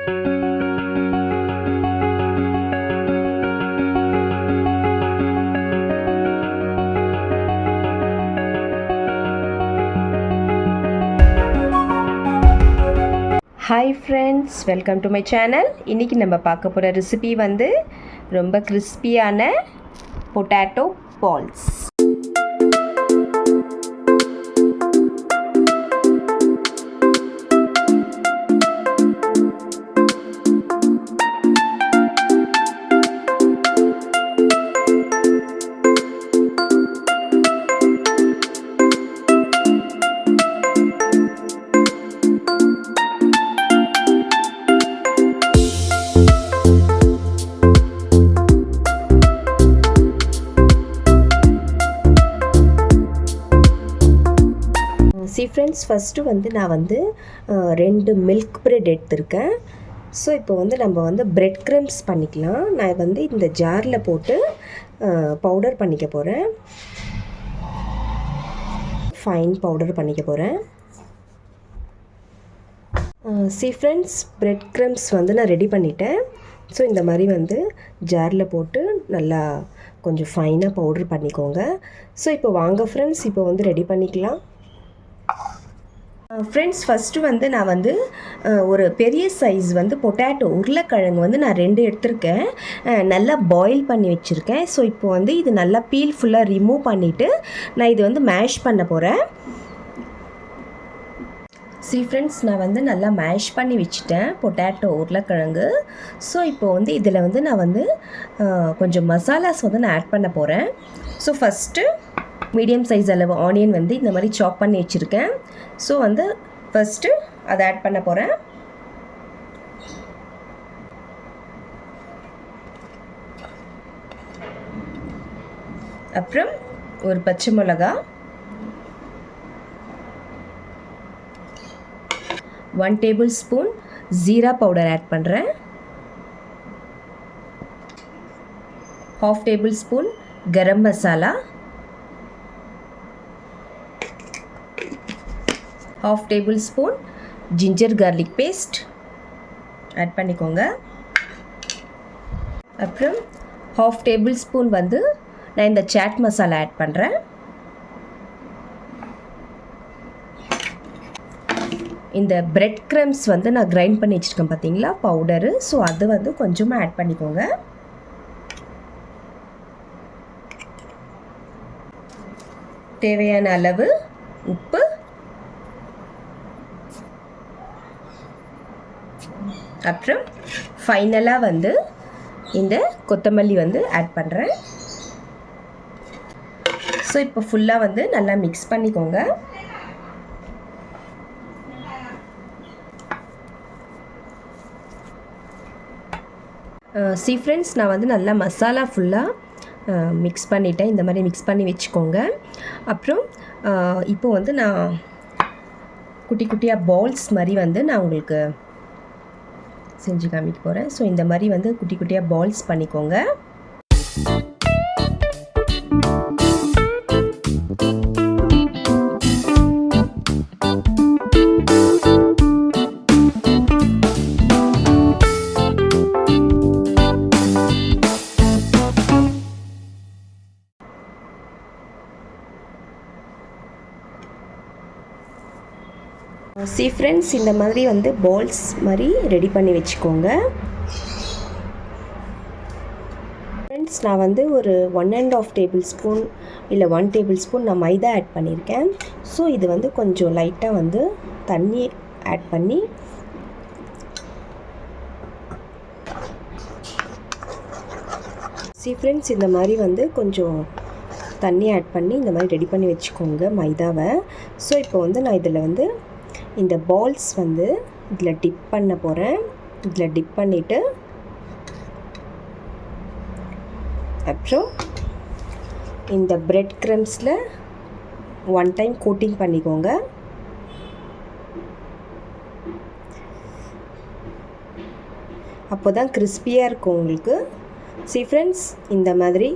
Hi friends, welcome to my channel. இன்றைக்கி நம்ம பார்க்க போகிற ரெசிபி வந்து ரொம்ப கிறிஸ்பியான பொட்டேட்டோ பால்ஸ். ஃப்ரெண்ட்ஸ், ஃபஸ்ட்டு வந்து நான் வந்து 2 மில்க் பிரெட் எடுத்திருக்கேன். ஸோ இப்போ வந்து நம்ம வந்து பிரெட் க்ரம்ஸ் பண்ணிக்கலாம். நான் வந்து இந்த ஜாரில் போட்டு பவுடர் பண்ணிக்க போகிறேன். ஃபைன் பவுடர் பண்ணிக்க போகிறேன். ஃப்ரெண்ட்ஸ், பிரெட் க்ரம்ஸ் வந்து நான் ரெடி பண்ணிட்டேன். ஸோ இந்த மாதிரி வந்து ஜாரில் போட்டு நல்லா கொஞ்சம் ஃபைனாக பவுடர் பண்ணிக்கோங்க. ஸோ இப்போ வாங்க ஃப்ரெண்ட்ஸ், இப்போ வந்து ரெடி பண்ணிக்கலாம். ஃப்ரெண்ட்ஸ், ஃபஸ்ட்டு வந்து நான் வந்து ஒரு பெரிய சைஸ் வந்து பொட்டேட்டோ உருளைக்கிழங்கு வந்து நான் 2 எடுத்திருக்கேன். நல்லா பாயில் பண்ணி வச்சுருக்கேன். ஸோ இப்போ வந்து இது நல்லா பீல் ஃபுல்லாக ரிமூவ் பண்ணிவிட்டு நான் இது வந்து மேஷ் பண்ண போகிறேன். ஃப்ரெண்ட்ஸ், நான் வந்து நல்லா மேஷ் பண்ணி வச்சுட்டேன் பொட்டேட்டோ உருளைக்கிழங்கு. ஸோ இப்போ வந்து இதில் வந்து நான் வந்து கொஞ்சம் மசாலாஸ் வந்து நான் ஆட் பண்ண போகிறேன். ஸோ ஃபஸ்ட்டு மீடியம் சைஸ் அளவு ஆனியன் வந்து இந்த மாதிரி சாப் பண்ணி வச்சுருக்கேன். ஸோ வந்து ஃபஸ்ட்டு அதை ஆட் பண்ண போகிறேன். அப்புறம் ஒரு பச்சை மிளகா, 1 table spoon jeera powder add பண்ணுறேன். 1/2 table spoon garam masala, 1/2 table spoon ginger garlic paste add பண்ணிக்கோங்க. அப்புறம் 1/2 டேபிள் ஸ்பூன் வந்து நான் இந்த சாட் மசாலா ஆட் பண்ணுறேன். இந்த பிரெட் க்ரம்ஸ் வந்து நான் கிரைண்ட் பண்ணி வச்சுருக்கேன் பார்த்தீங்களா, பவுடரு. ஸோ அது வந்து கொஞ்சமாக ஆட் பண்ணிக்கோங்க. தேவையான அளவு உப்பு, அப்புறம் ஃபைனலாக வந்து இந்த கொத்தமல்லி வந்து ஆட் பண்ணுறேன். ஸோ இப்போ ஃபுல்லாக வந்து நல்லா மிக்ஸ் பண்ணிக்கோங்க. ஃப்ரெண்ட்ஸ், நான் வந்து நல்லா மசாலா ஃபுல்லாக மிக்ஸ் பண்ணிட்டேன். இந்த மாதிரி மிக்ஸ் பண்ணி வச்சுக்கோங்க. அப்புறம் இப்போ வந்து நான் குட்டி குட்டியாக பால்ஸ் மாதிரி வந்து நான் உங்களுக்கு செஞ்சு காமிக்க போகிறேன். ஸோ இந்த மாதிரி வந்து குட்டி குட்டியாக பால்ஸ் பண்ணிக்கோங்க. ஃப்ரெண்ட்ஸ், இந்த மாதிரி வந்து பால்ஸ் மாதிரி ரெடி பண்ணி வச்சுக்கோங்க. ஃப்ரெண்ட்ஸ், நான் வந்து ஒரு 1.5 டேபிள் ஸ்பூன் இல்லை 1 டேபிள் ஸ்பூன் நான் மைதா ஆட் பண்ணியிருக்கேன். ஸோ இது வந்து கொஞ்சம் லைட்டாக வந்து தண்ணி ஆட் பண்ணி ஃப்ரெண்ட்ஸ், இந்த மாதிரி வந்து கொஞ்சம் தண்ணி ஆட் பண்ணி இந்த மாதிரி ரெடி பண்ணி வச்சுக்கோங்க மைதாவை. ஸோ இப்போ வந்து நான் இதில் வந்து இந்த பால்ஸ் வந்து இதில் டிப் பண்ண போகிறேன். இதில் டிப் பண்ணிவிட்டு அப்புறம் இந்த பிரெட் க்ரம்ஸில் 1 டைம் கோட்டிங் பண்ணிக்கோங்க. அப்போ தான் கிறிஸ்பியாக இருக்கும் உங்களுக்கு. ஃப்ரெண்ட்ஸ், இந்த மாதிரி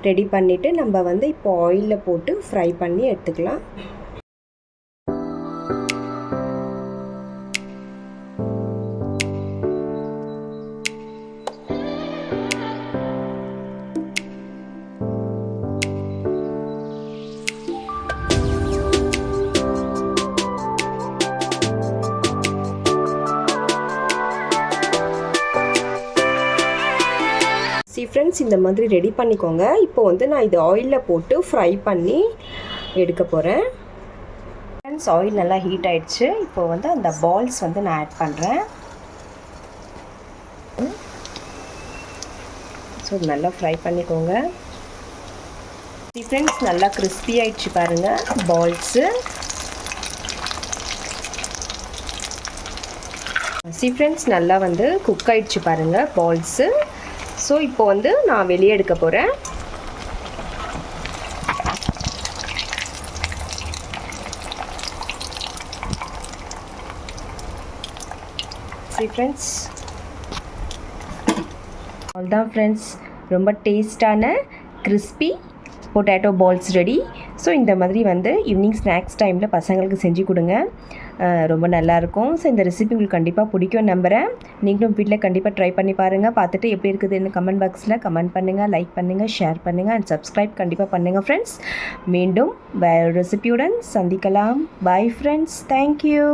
ரெடி பண்ணிவிட்டு நம்ம வந்து இப்போ ஆயிலில் போட்டு ஃப்ரை பண்ணி எடுத்துக்கலாம். ஃப்ரெண்ட்ஸ் இந்த மாதிரி ரெடி பண்ணிக்கோங்க. இப்போ வந்து நான் இது ஆயிலில் போட்டு ஃப்ரை பண்ணி எடுக்க போகிறேன். ஃப்ரெண்ட்ஸ் ஆயில் நல்லா ஹீட் ஆகிடுச்சு. இப்போ வந்து அந்த பால்ஸ் வந்து நான் ஆட் பண்ணுறேன். ஸோ நல்லா ஃப்ரை பண்ணிக்கோங்க. ஃப்ரெண்ட்ஸ் நல்லா கிறிஸ்பி ஆகிடுச்சு பாருங்கள் பால்ஸு. ஃப்ரெண்ட்ஸ் நல்லா வந்து குக் ஆகிடுச்சு பாருங்கள் பால்ஸு. ஸோ இப்போ வந்து நான் வெளியே எடுக்க போகிறேன். ஃப்ரெண்ட்ஸ் அவ்வளோதான் ஃப்ரெண்ட்ஸ், ரொம்ப டேஸ்டான crispy potato balls ready. So இந்த மாதிரி வந்து ஈவினிங் ஸ்நாக்ஸ் டைமில் பசங்களுக்கு செஞ்சு கொடுங்க, ரொம்ப நல்லாயிருக்கும். ஸோ இந்த ரெசிபி உங்களுக்கு கண்டிப்பாக பிடிக்கும் நம்புகிறேன். நீங்களும் வீட்டில் கண்டிப்பாக ட்ரை பண்ணி பாருங்கள். பார்த்துட்டு எப்படி இருக்குதுன்னு கமெண்ட் பாக்ஸில் கமெண்ட் பண்ணுங்கள், லைக் பண்ணுங்கள், ஷேர் பண்ணுங்கள் அண்ட் சப்ஸ்கிரைப் கண்டிப்பாக பண்ணுங்கள் ஃப்ரெண்ட்ஸ். மீண்டும் வேறு ரெசிபியுடன் சந்திக்கலாம். Bye friends, thank you.